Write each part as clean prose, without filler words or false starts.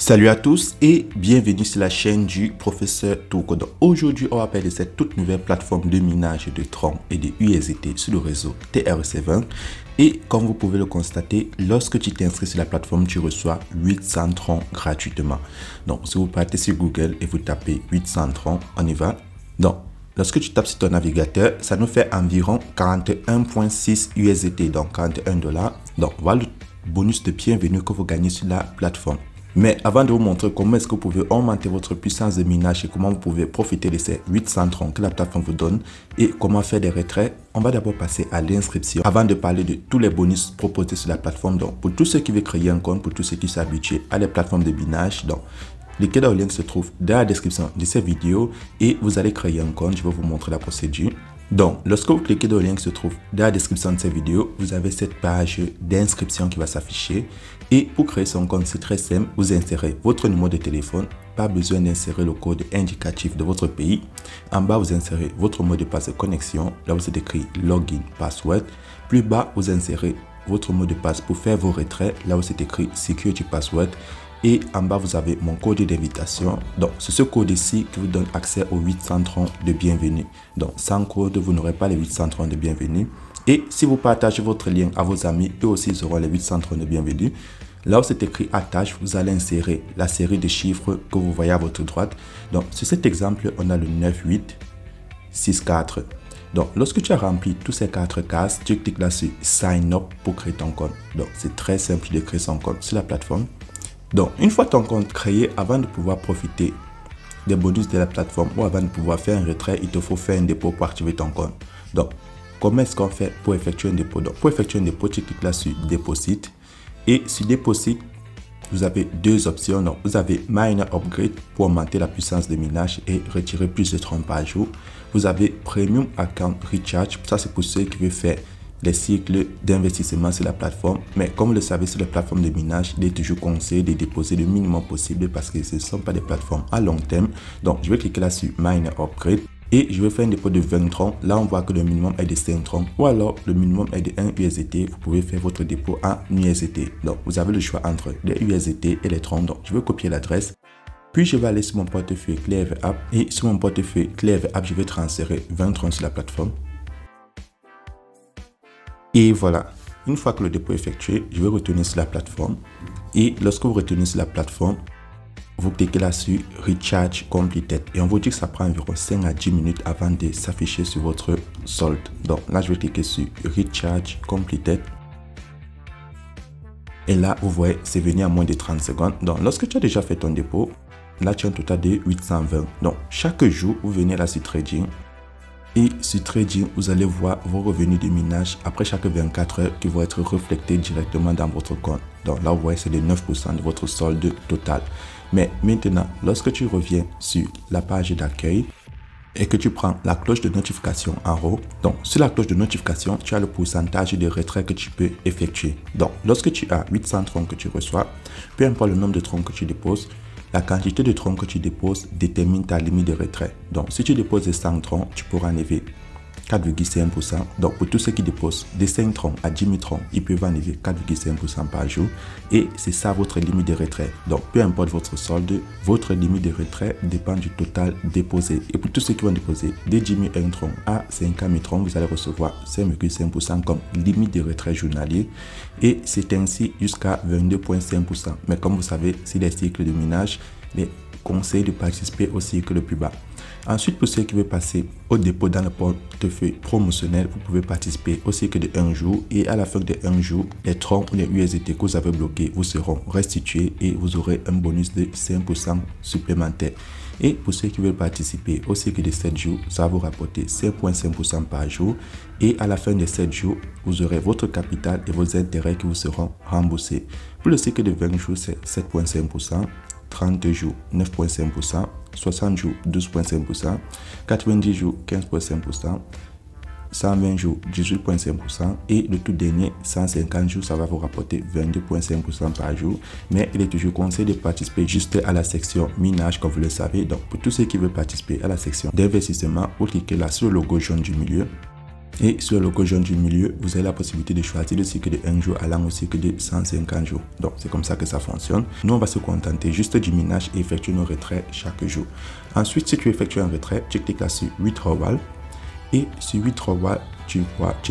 Salut à tous et bienvenue sur la chaîne du professeur Togo. Aujourd'hui, on va parler de cette toute nouvelle plateforme de minage de Tron et de USDT sur le réseau TRC20. Et comme vous pouvez le constater, lorsque tu t'inscris sur la plateforme, tu reçois 800 Tron gratuitement. Donc, si vous partez sur Google et vous tapez 800 Tron, on y va. Donc, lorsque tu tapes sur ton navigateur, ça nous fait environ 41,6 USDT, donc 41 $. Donc, voilà le bonus de bienvenue que vous gagnez sur la plateforme. Mais avant de vous montrer comment est-ce que vous pouvez augmenter votre puissance de minage et comment vous pouvez profiter de ces 800 Tron que la plateforme vous donne et comment faire des retraits, on va d'abord passer à l'inscription avant de parler de tous les bonus proposés sur la plateforme. Donc, pour tous ceux qui veulent créer un compte, pour tous ceux qui sont habitués à les plateformes de minage, donc, le lien se trouve dans la description de cette vidéo et vous allez créer un compte. Je vais vous montrer la procédure. Donc, lorsque vous cliquez dans le lien qui se trouve dans la description de cette vidéo, vous avez cette page d'inscription qui va s'afficher. Et pour créer son compte, c'est très simple. Vous insérez votre numéro de téléphone. Pas besoin d'insérer le code indicatif de votre pays. En bas, vous insérez votre mot de passe de connexion. Là, vous êtes écrit Login Password. Plus bas, vous insérez votre mot de passe pour faire vos retraits. Là, vous êtes écrit Security Password. Et en bas, vous avez mon code d'invitation. Donc, c'est ce code ici qui vous donne accès aux 800 Tron de bienvenue. Donc, sans code, vous n'aurez pas les 800 Tron de bienvenue. Et si vous partagez votre lien à vos amis, eux aussi ils auront les 800 Tron de bienvenue. Là où c'est écrit attache, vous allez insérer la série de chiffres que vous voyez à votre droite. Donc, sur cet exemple, on a le 9864. Donc, lorsque tu as rempli tous ces 4 cases, tu cliques là sur Sign Up pour créer ton compte. Donc, c'est très simple de créer son compte sur la plateforme. Donc, une fois ton compte créé, avant de pouvoir profiter des bonus de la plateforme ou avant de pouvoir faire un retrait, il te faut faire un dépôt pour activer ton compte. Donc, comment est-ce qu'on fait pour effectuer un dépôt? Donc, pour effectuer un dépôt, tu cliques là sur Deposit. Et sur Deposit, vous avez deux options. Donc, vous avez Miner Upgrade pour augmenter la puissance de minage et retirer plus de Tron par jour. Vous avez Premium Account Recharge. Ça, c'est pour ceux qui veulent faire les cycles d'investissement sur la plateforme. Mais comme vous le savez, sur les plateformes de minage, il est toujours conseillé de déposer le minimum possible parce que ce ne sont pas des plateformes à long terme. Donc, je vais cliquer là sur Miner Upgrade. Et je vais faire un dépôt de 20 Tron. Là, on voit que le minimum est de 5 Tron. Ou alors, le minimum est de 1 USDT. Vous pouvez faire votre dépôt en USDT. Donc, vous avez le choix entre les USDT et les Tron. Donc, je vais copier l'adresse. Puis, je vais aller sur mon portefeuille Clever App. Et sur mon portefeuille Clever App, je vais transférer 20 Tron sur la plateforme. Et voilà. Une fois que le dépôt est effectué, je vais retourner sur la plateforme. Et lorsque vous retournez sur la plateforme, vous cliquez là sur Recharge Completed et on vous dit que ça prend environ 5 à 10 minutes avant de s'afficher sur votre solde. Donc là, je vais cliquer sur Recharge Completed. Et là, vous voyez, c'est venu en moins de 30 secondes. Donc lorsque tu as déjà fait ton dépôt, là, tu as un total de 820. Donc chaque jour, vous venez là sur Trading. Et sur Trading, vous allez voir vos revenus de minage après chaque 24 heures qui vont être reflétés directement dans votre compte. Donc là, vous voyez, c'est de 9% de votre solde total. Mais maintenant, lorsque tu reviens sur la page d'accueil et que tu prends la cloche de notification en haut, donc sur la cloche de notification, tu as le pourcentage de retrait que tu peux effectuer. Donc, lorsque tu as 800 Tron que tu reçois, peu importe le nombre de Tron que tu déposes, la quantité de Tron que tu déposes détermine ta limite de retrait. Donc, si tu déposes 100 Tron, tu pourras enlever 4,5%. Donc, pour tous ceux qui déposent des 5 Tron à 10 000 Tron, ils peuvent enlever 4,5% par jour. Et c'est ça votre limite de retrait. Donc, peu importe votre solde, votre limite de retrait dépend du total déposé. Et pour tous ceux qui vont déposer des 10 000 Tron à 50 000 Tron, vous allez recevoir 5,5% comme limite de retrait journalier. Et c'est ainsi jusqu'à 22,5%. Mais comme vous savez, c'est les cycles de minage, les conseils de participer au cycle le plus bas. Ensuite, pour ceux qui veulent passer au dépôt dans le portefeuille promotionnel, vous pouvez participer au cycle de 1 jour et à la fin de 1 jour, les Tron ou les USDT que vous avez bloqués vous seront restitués et vous aurez un bonus de 5% supplémentaire. Et pour ceux qui veulent participer au cycle de 7 jours, ça va vous rapporter 5,5% par jour et à la fin de 7 jours, vous aurez votre capital et vos intérêts qui vous seront remboursés. Pour le cycle de 20 jours, c'est 7,5%. 30 jours, 9,5%, 60 jours, 12,5%, 90 jours, 15,5%, 120 jours, 18,5% et le tout dernier, 150 jours, ça va vous rapporter 22,5% par jour. Mais il est toujours conseillé de participer juste à la section minage, comme vous le savez. Donc, pour tous ceux qui veulent participer à la section d'investissement, vous cliquez là sur le logo jaune du milieu. Et sur le logo jaune du milieu, vous avez la possibilité de choisir le cycle de 1 jour allant au cycle de 150 jours. Donc, c'est comme ça que ça fonctionne. Nous, on va se contenter juste du minage et effectuer nos retraits chaque jour. Ensuite, si tu effectues un retrait, tu cliques là sur withdrawal. Et sur withdrawal, tu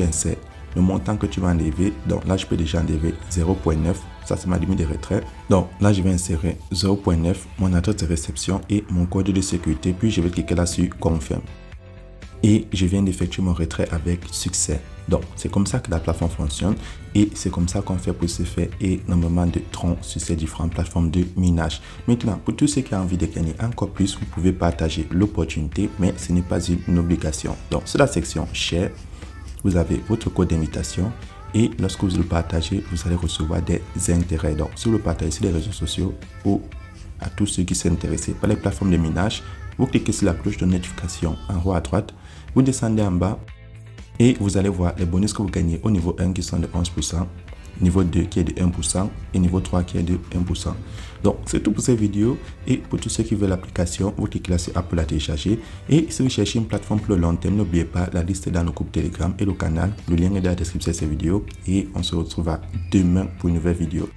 insères le montant que tu vas enlever. Donc là, je peux déjà enlever 0.9. Ça, c'est ma limite de retrait. Donc là, je vais insérer 0.9, mon adresse de réception et mon code de sécurité. Puis, je vais cliquer là sur confirme. Et je viens d'effectuer mon retrait avec succès. Donc, c'est comme ça que la plateforme fonctionne et c'est comme ça qu'on fait pour se faire énormément de troncs sur ces différentes plateformes de minage. Maintenant, pour tous ceux qui ont envie de gagner encore plus, vous pouvez partager l'opportunité, mais ce n'est pas une obligation. Donc, sur la section Share, vous avez votre code d'invitation et lorsque vous le partagez, vous allez recevoir des intérêts. Donc, si vous le partagez sur les réseaux sociaux ou à tous ceux qui sont intéressés par les plateformes de minage, vous cliquez sur la cloche de notification en haut à droite, vous descendez en bas et vous allez voir les bonus que vous gagnez au niveau 1 qui sont de 11%, niveau 2 qui est de 1% et niveau 3 qui est de 1%. Donc c'est tout pour cette vidéo et pour tous ceux qui veulent l'application, vous cliquez là sur App pour la télécharger et si vous cherchez une plateforme pour le long terme, n'oubliez pas la liste dans le groupe Telegram et le canal. Le lien est dans la description de cette vidéo et on se retrouve demain pour une nouvelle vidéo.